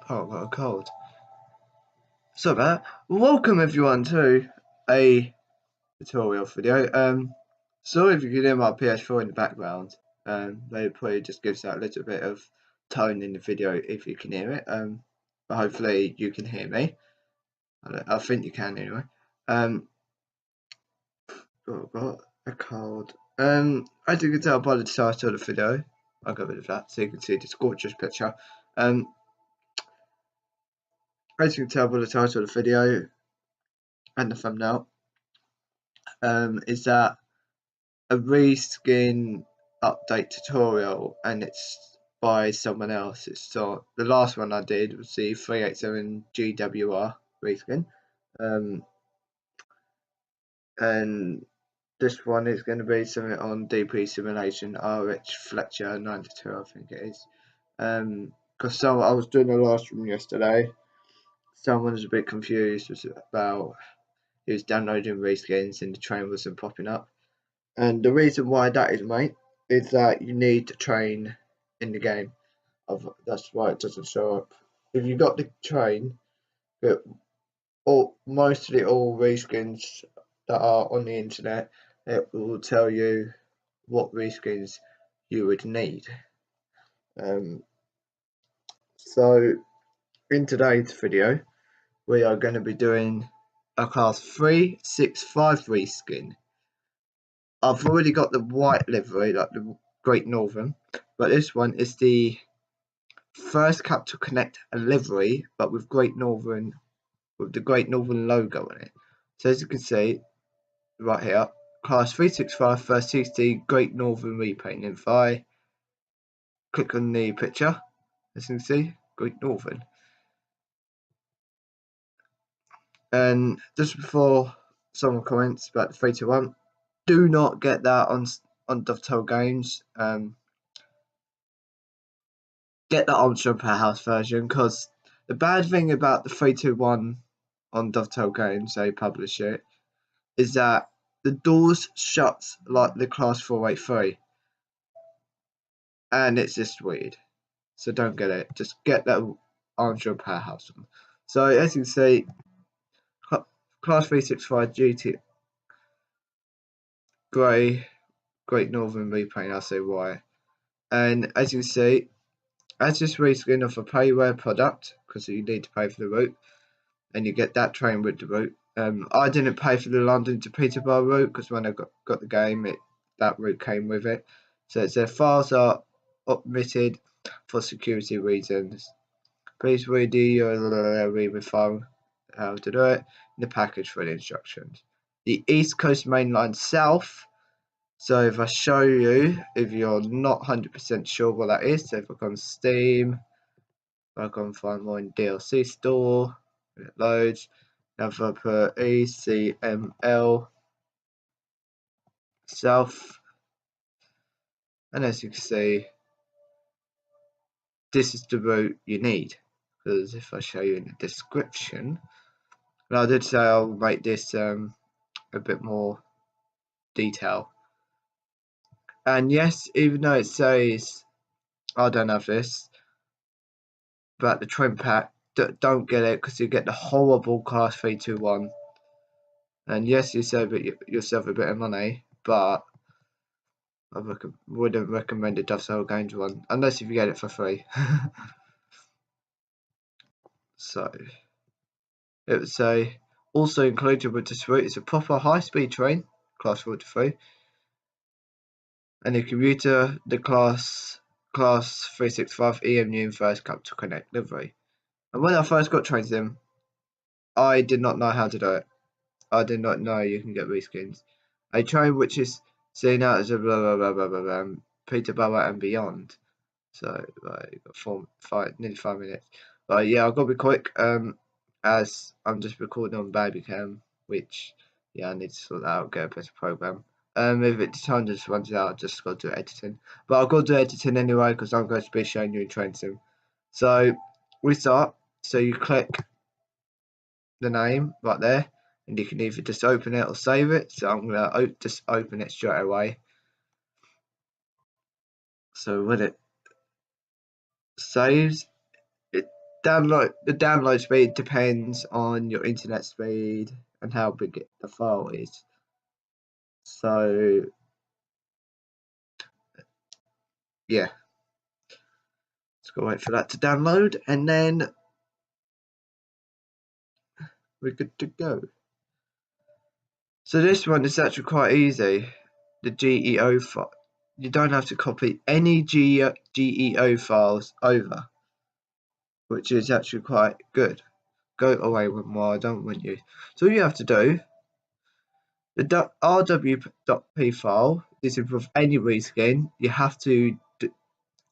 Oh, got a cold. So about welcome everyone to a tutorial video. Sorry if you can hear my PS4 in the background. They probably just gives out a little bit of tone in the video if you can hear it. But hopefully you can hear me. I think you can anyway. Got a cold. As you can tell by the title of the video, I'll go rid of that so you can see this gorgeous picture. As you can tell by the title of the video and the thumbnail, is that a reskin update tutorial, and it's by someone else. It's not the last one I did was the 387 GWR reskin, and this one is going to be something on DP Simulation RH Fletcher 92, I think it is. Because I was doing the last one yesterday. Someone was a bit confused about he was downloading reskins and the train wasn't popping up. And the reason why that is, mate, is that you need to train in the game. That's why it doesn't show up. If you got the train, mostly all reskins that are on the internet, it will tell you what reskins you would need. So in today's video, we are going to be doing a class 365 reskin. I've already got the white livery, like the Great Northern, but this one is the first Capital Connect livery, but with Great Northern, with the Great Northern logo on it. So as you can see, right here, class 365 first 60 Great Northern repaint. If I click on the picture, as you can see, Great Northern. And just before someone comments about the 321, do not get that on Dovetail Games. Get the Ultra Powerhouse version, because the bad thing about the 321 on Dovetail Games, they publish it, is that the doors shuts like the class 483, and it's just weird. So don't get it. Just get that Ultra Powerhouse one. So as you can see, class 365 GT Grey Great Northern repaint. I'll say why. And as you can see, as this reskin of a payware product, because you need to pay for the route, and you get that train with the route. I didn't pay for the London to Peterborough route, because when I got the game, that route came with it. So it says files are omitted for security reasons. Please read the read with file how to do it in the package for the instructions. The East Coast Main Line South. So if I show you, if you're not 100% sure what that is, so if I go on Steam, I can find more in DLC store, it loads. Now if I put ECML South, and as you can see, this is the route you need. Because if I show you in the description, and I did say I'll make this a bit more detail. And yes, even though it says I don't have this, but the trim pack, don't get it, because you get the horrible class 321. And yes, you save yourself a bit of money, but I wouldn't recommend the Dovetail Games one, unless if you get it for free. So it would say also included with this route is a proper high-speed train, class 43, and a commuter, the class 365 EMU First Capital Connect livery. And when I first got trains in, I did not know how to do it. I did not know you can get reskins. A train which is seen out as a blah blah blah blah blah, blah Peterborough and beyond. So got nearly 5 minutes. But yeah, I've got to be quick. As I'm just recording on Babycam, which yeah, I need to sort that out, get a better program. If it time just runs out, I just got to do editing. But I've got to do editing anyway, because I'm going to be showing you in Train Sim. So we start. So you click the name right there, and you can either just open it or save it. So I'm gonna just open it straight away. So when it saves, the download speed depends on your internet speed and how big the file is. So yeah, just gotta wait for that to download, and then we're good to go. So this one is actually quite easy. The GEO file. You don't have to copy any GEO files over, which is actually quite good. Go away with more, I don't want you. So all you have to do, the RWP file, this is with any reskin, you have to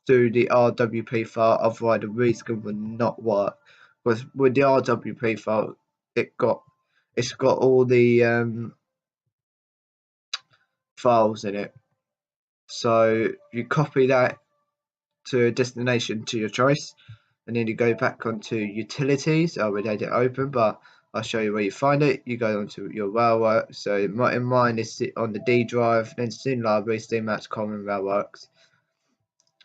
do the RWP file, otherwise the reskin will not work. Because with the RWP file, it's got all the files in it. So you copy that to a destination to your choice, and then you go back onto utilities. I already had it open, but I'll show you where you find it. You go onto your railwork. So in mine is on the D drive, then Steam Library, Steam Apps, Common Railworks,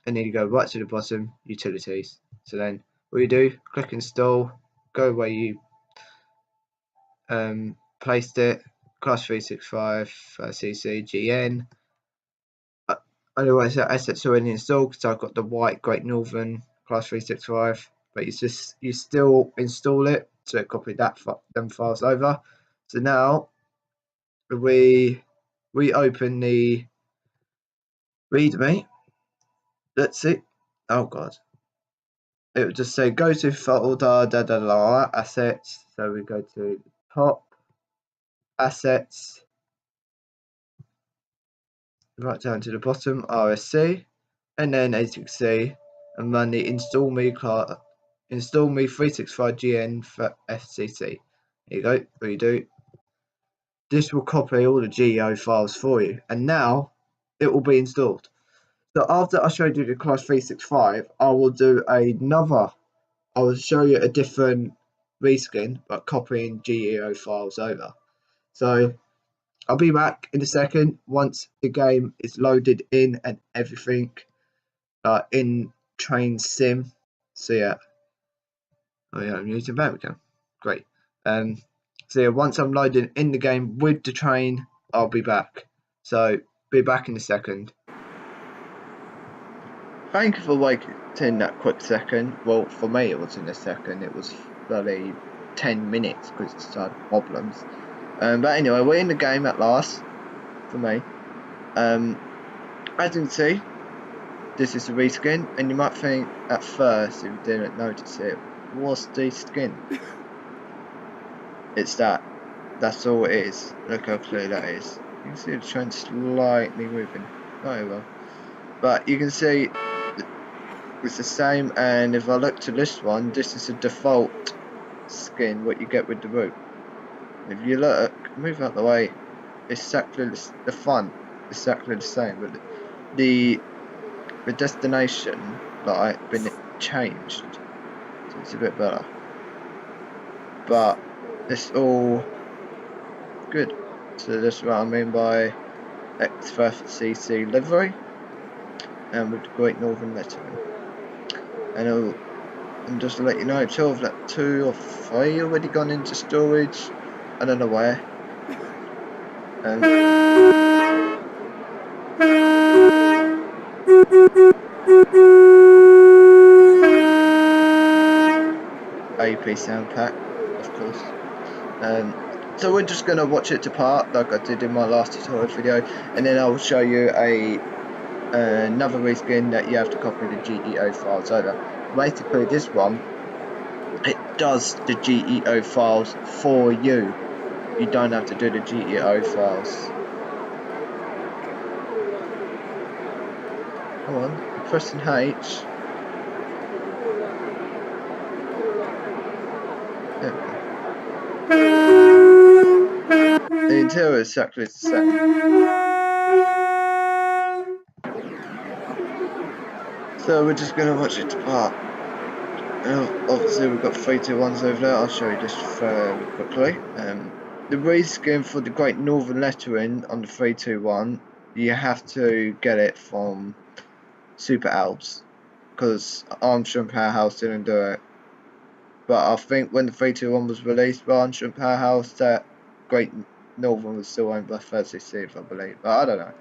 and then you go right to the bottom, utilities. So then what you do, click install, go where you placed it, class 365 CC GN. Otherwise, assets already installed because I've got the white Great Northern class 365, but you still install it to copy them files over. So now we open the README. Let's see. Oh god, it will just say go to folder assets. So we go to top assets, right down to the bottom, RSC, and then as you can see, and run the install me 365 GN for FCC. There you go, redo. This will copy all the GEO files for you, and now it will be installed. So after I showed you the class 365, I will show you a different reskin, but copying GEO files over. So I'll be back in a second once the game is loaded in and everything in train sim. So yeah, oh yeah, I'm using webcam. Great. So yeah, once I'm loaded in the game with the train, I'll be back. So be back in a second. Thank you for waiting that quick second. Well, for me it wasn't a second. It was bloody 10 minutes because it started problems. But anyway, we're in the game at last. For me. As you can see, this is the reskin, and you might think at first, if you didn't notice it, what's the skin? It's that. That's all it is. Look how clear that is. You can see the train slightly moving. Very well. But you can see it's the same, and if I look to this one, this is a default skin, what you get with the route. If you look, move out the way, it's exactly the font, exactly the same, but the destination like been changed, so it's a bit better, but it's all good. So that's what I mean by X5CC livery and with the Great Northern lettering. And just to let you know, 2 or 3 already gone into storage. I don't know where. AP sound pack, of course. So we're just going to watch it depart like I did in my last tutorial video, and then I will show you another reskin that you have to copy the GEO files over. Basically this one, it does the GEO files for you. You don't have to do the GEO files. Come on, I'm pressing H. There we go. The interior is exactly the same. So we're just going to watch it depart. Obviously we've got 321s over there. I'll show you this fairly quickly. The reskin for the Great Northern lettering on the 321, you have to get it from Super Alps, because Armstrong Powerhouse didn't do it. but I think when the 321 was released by Armstrong Powerhouse, that Great Northern was still owned by 36th, I believe, but I don't know.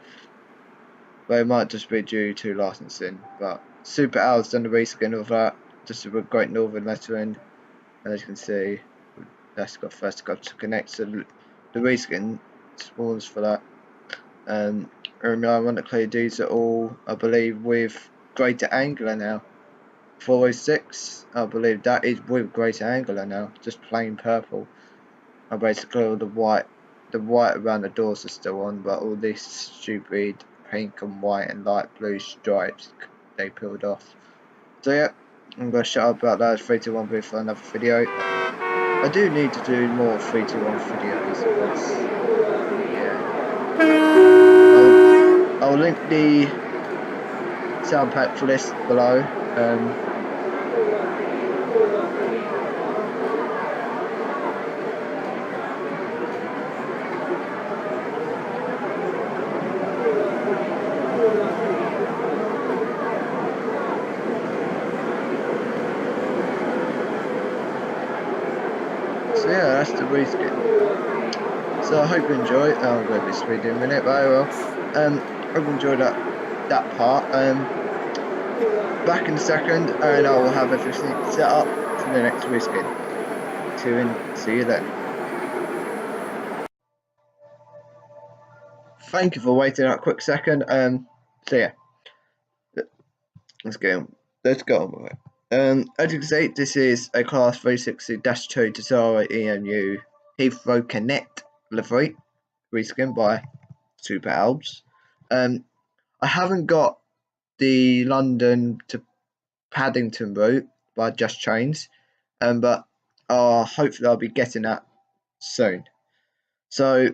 But it might just be due to licensing. But Super Owl's done the reskin of that, just with Great Northern lettering, and as you can see, that's got first got to connect to the reskin spawns for that. And ironically, these are all, I believe, with greater angular now. 406, I believe that is with greater angular now, just plain purple. And basically all the white around the doors are still on, but all this stupid pink and white and light blue stripes they peeled off. So yeah, I'm gonna shut up about that. 321 booth for another video. I do need to do more 321 videos because yeah. I'll link the sound pack for this below. So yeah, that's the reskin. So I hope you enjoy. Oh, I'm going to be speeding a minute, but I will. Hope you enjoyed that part. Back in a second, and I will have everything set up for the next reskin. See you then. Thank you for waiting a quick second. So yeah, let's go on with it. As you can see, this is a Class 360-2 Tesara EMU Heathrow Connect livery reskin by Super Alps. I haven't got the London to Paddington route by Just Trains, but hopefully I'll be getting that soon. So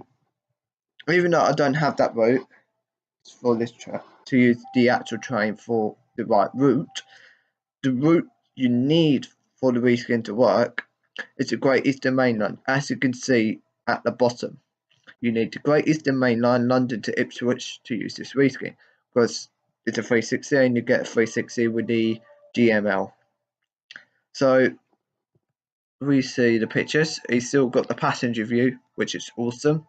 even though I don't have that route for this train to use the actual train for the right route, the route you need for the reskin to work is the Great Eastern Main Line. As you can see at the bottom, you need the Great Eastern Main Line, London to Ipswich, to use this reskin, because it's a 360 and you get a 360 with the GML. So we see the pictures. He's still got the passenger view, which is awesome.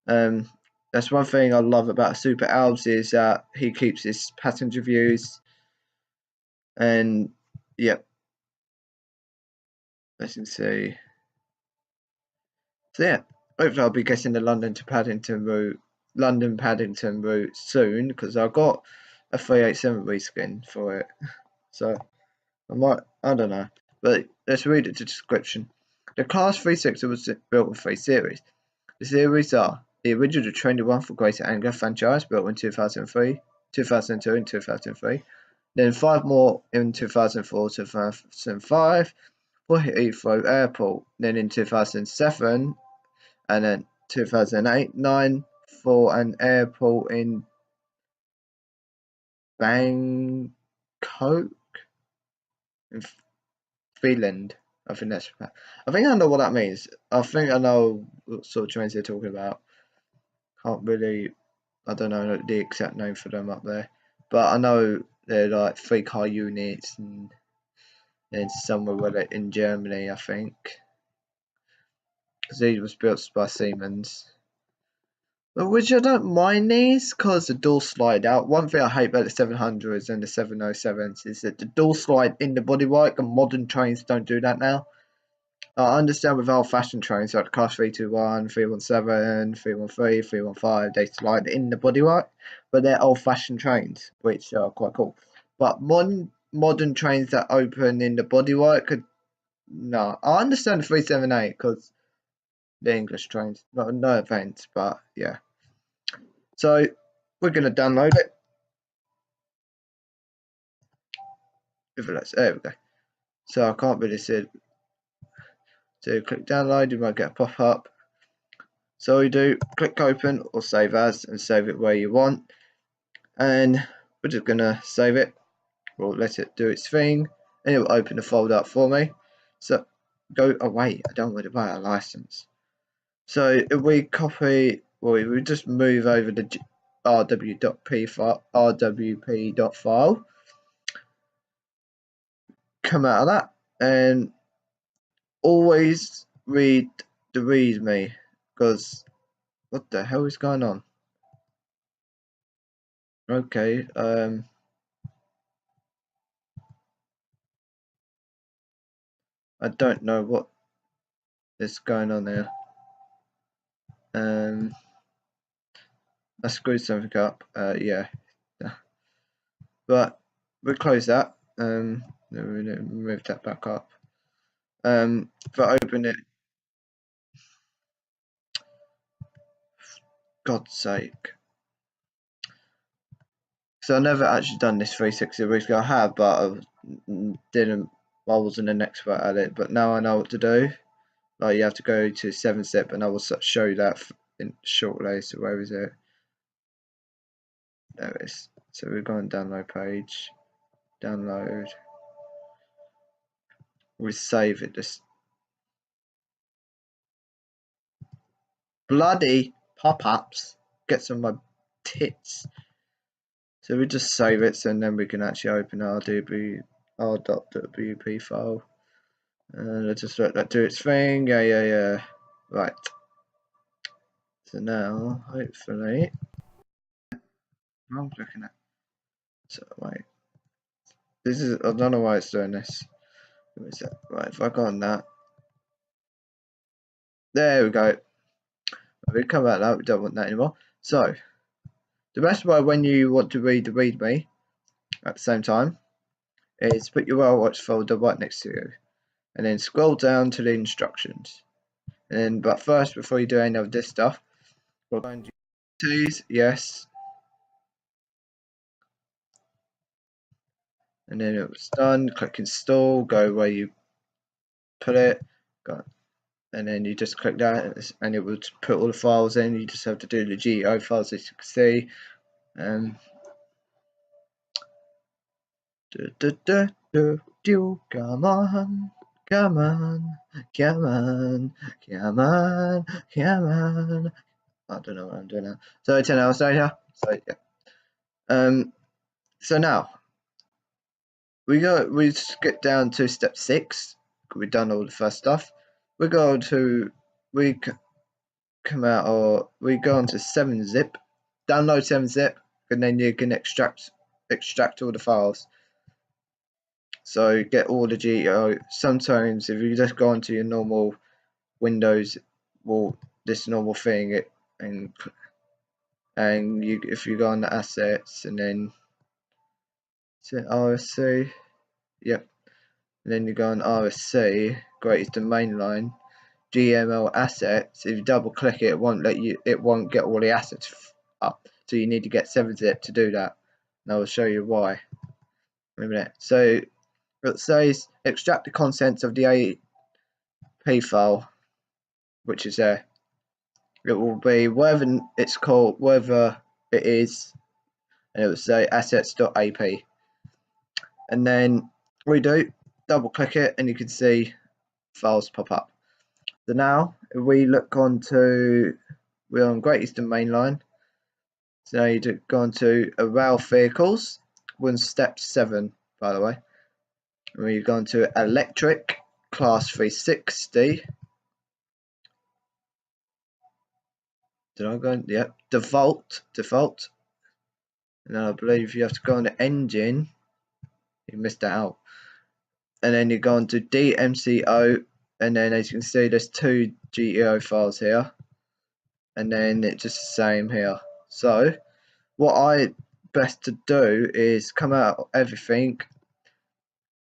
That's one thing I love about Super Alps is that he keeps his passenger views. And yep, as you can see. So yeah, hopefully I'll be getting the London Paddington route soon, because I've got a 387 reskin for it. So I don't know, but let's read it to description. The Class 360 was built with 3 series. The series are the original Trendy One for Greater Anglia franchise, built in 2003, 2002 and 2003. Then 5 more in 2004, 2005 for Heathrow Airport. Then in 2007 and then 2008, 9 for an airport in Bangkok in Finland. I think I know what that means. I think I know what sort of trains they're talking about. Can't really, I don't know the exact name for them up there, but I know they're like 3-car units, and then somewhere in Germany, I think, because these was built by Siemens. But which I don't mind these, because the doors slide out. One thing I hate about the 700s and the 707s is that the doors slide in the bodywork, and modern trains don't do that now. I understand with old-fashioned trains like the Class 321, 317, 313, 315, they slide in the bodywork, but they're old-fashioned trains, which are quite cool. But modern trains that open in the bodywork, no. I understand the 378 because the English trains, no offense, but yeah. So we're gonna download it. There we go. So I can't really see it. So click download, you might get a pop-up. So you do click open or save as and save it where you want. And we're just gonna save it. We'll let it do its thing, and it will open the folder up for me. So go away. I don't want to buy a license. So if we copy, well, we just move over the rwp.file, come out of that, and always read the readme, because what the hell is going on? Okay, I don't know what is going on here. I screwed something up. Yeah, but we'll close that. Move that back up. If I open it, God's sake. So I never actually done this 360 weeks ago. I have, but I didn't. I wasn't an expert at it. But now I know what to do. Like you have to go to 7-step, and I will show you that in shortly. So where is it? There it is. So we're going download page. Download. We save it. Just bloody pop-ups. Get some of my tits. So we just save it, and then we can actually open our r.wp file. And let's just let that do its thing. Yeah. Right. So now, hopefully, I'm looking at. So wait, this is. I don't know why it's doing this. What is that? Right, if I go on that, there we go. We come out that. We don't want that anymore. So the best way when you want to read the README at the same time is put your watch folder right next to you, and then scroll down to the instructions. And then, but first, before you do any of this stuff, we'll find utilities, yes, and then it was done. Click install, go where you put it, go, and then you just click that, and it will put all the files in. You just have to do the GEO files, as you can see. Come on, come on, come on, come on, come on. I don't know what I'm doing now. So 10 hours later. So yeah. So now we get down to step 6. We've done all the first stuff. We go to come out, or we go on to 7-zip, download 7-zip, and then you can extract all the files. So get all the GEO. Sometimes if you just go onto your normal Windows, well, this normal thing, and you, if you go on the assets and then RSC, yep, and then you go on RSC, greatest domain line, GML assets. If you double click it, it won't let you. It won't get all the assets up. So you need to get 7-zip to do that. And I will show you why in a minute. So it says extract the contents of the AP file, which is there. It will be whatever it's called, whatever it is, and it will say assets.ap. And then we double click it, and you can see files pop up. So now if we look onto, we're on Great Eastern Main Line. So now you go on to rail vehicles. We're in step 7, by the way. And we go on to electric class 360. Did I go? Yep. Default. And then I believe you have to go on the engine. You missed that out. And then you go on to DMCO. And then as you can see, there's 2 GEO files here. And then it's just the same here. So what I best to do is come out of everything,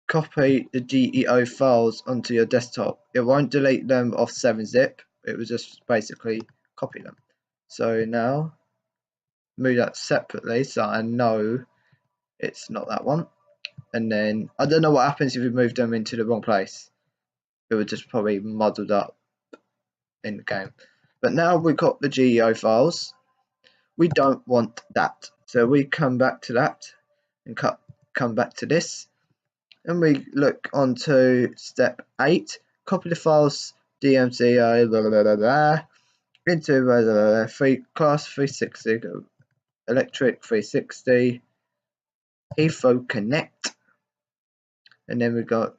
copy the GEO files onto your desktop. It won't delete them off 7-zip. It will just basically copy them. So now move that separately so I know it's not that one. And then I don't know what happens if you move them into the wrong place. It would just probably muddled up in the game. But now we've got the GEO files. We don't want that. So we come back to that and come back to this. And we look onto step 8. Copy the files DMCO into class 360, electric 360, Heathrow Connect, and then we go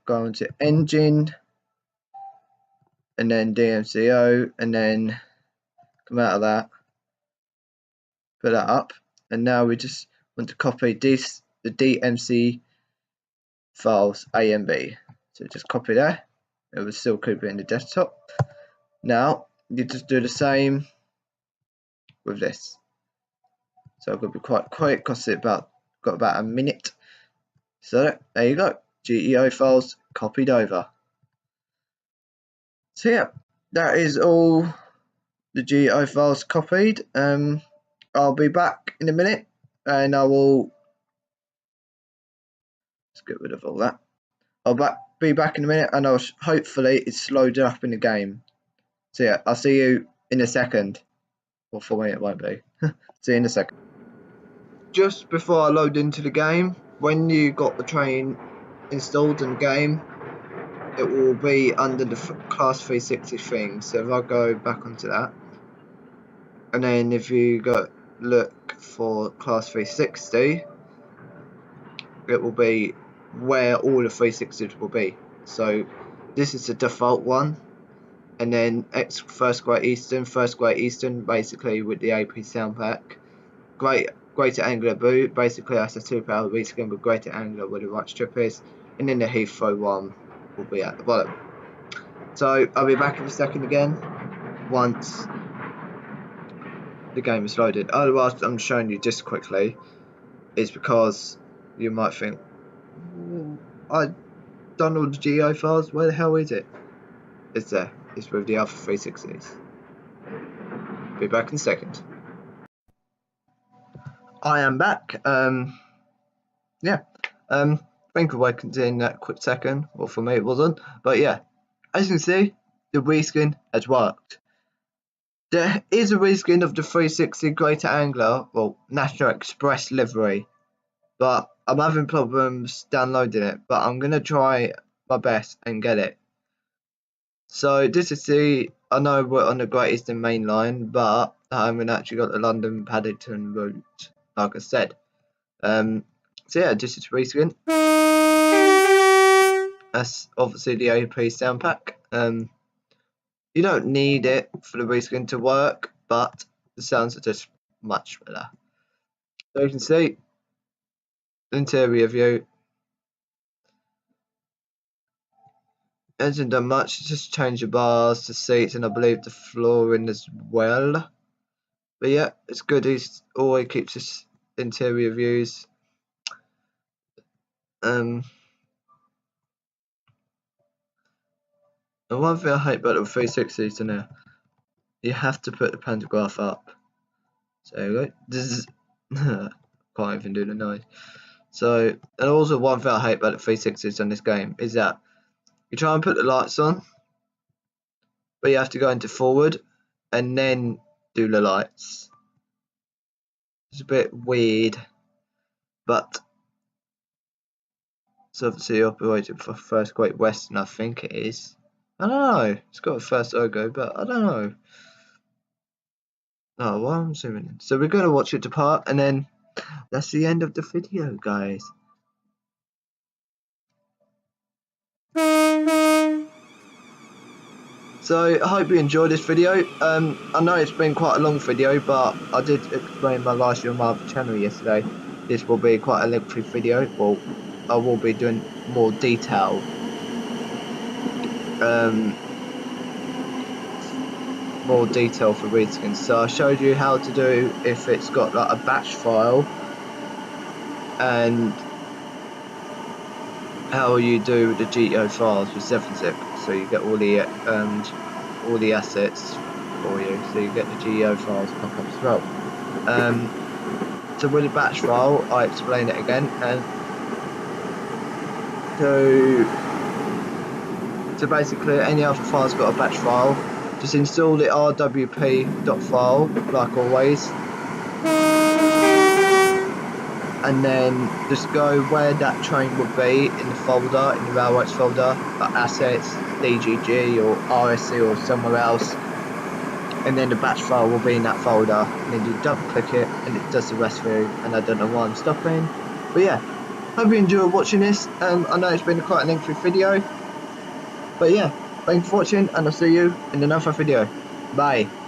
into engine, and then DMCO, and then come out of that, put that up, and now we just want to copy the DMC files A and B. So just copy there. It will still keep it in the desktop. Now you just do the same with this. So I'm going to be quite quick because it's got about a minute. So there you go, GEO files copied over. So yeah, that is all the GEO files copied. I'll be back in a minute, and I will let's get rid of all that. I'll be back in a minute, and I'll hopefully it's loaded up in the game. So yeah, I'll see you in a second. Well, for me it won't be. See you in a second. Just before I load into the game, when you got the train installed in the game, it will be under the class 360 thing. So if I go back onto that, and then if you go look for class 360, it will be where all the 360s will be. So this is the default one, and then First Great Eastern basically with the AP sound pack. Greater Anglia boot, basically that's a 2-power reskin with Greater Anglia where the right strip is, and then the Heathrow one will be at the bottom. So I'll be back in a second again once the game is loaded. Otherwise, I'm showing you just quickly is because you might think, I've done all the GEO files, where the hell is it? It's there, it's with the other 360s. Be back in a second. I am back. Yeah. Thank you for waiting in that quick second. Well, for me it wasn't, but yeah, as you can see, the reskin has worked. There is a reskin of the 360 Greater Anglia, well, National Express livery, but I'm having problems downloading it, but I'm going to try my best and get it. So this is I know we're on the Great Eastern Main Line, but I haven't actually got the London Paddington route, like I said. So yeah, this is reskin. That's obviously the AP sound pack. You don't need it for the reskin to work, but the sounds are just much better. So you can see interior view. Hasn't done much, just change the bars, the seats, and I believe the flooring as well. But yeah, it's good. He's always keeps his interior views. And one thing I hate about the 360s in here, you have to put the pantograph up. So there you go. This is can't even do the noise. So, and also one thing I hate about the 360s on this game is that you try and put the lights on, but you have to go into forward and then do the lights. It's a bit weird, but it's obviously operated for First Great Western, I think it is. I don't know. It's got a first logo, but I don't know. Oh, well, I'm zooming in. So we're going to watch it depart, and then that's the end of the video, guys. So I hope you enjoyed this video. I know it's been quite a long video, but I did explain my last year on my other channel yesterday. This will be quite a lengthy video. Well, I will be doing more detail. More detail for reskins. So I showed you how to do if it's got like a batch file, and how you do the GEO files with 7-zip. So you get all the assets for you. So you get the GEO files pop up as well. So with the batch file, I explain it again, and so basically any other file's got a batch file. Just install the rwp.file like always, and then just go where that train would be in the folder, in the railroads folder, like assets, DGG or RSC or somewhere else, and then the batch file will be in that folder, and then you double click it and it does the rest for you. And I don't know why I'm stopping, but yeah, hope you enjoyed watching this. I know it's been quite a lengthy video, but yeah, Thanks for watching, and I'll see you in another video. Bye.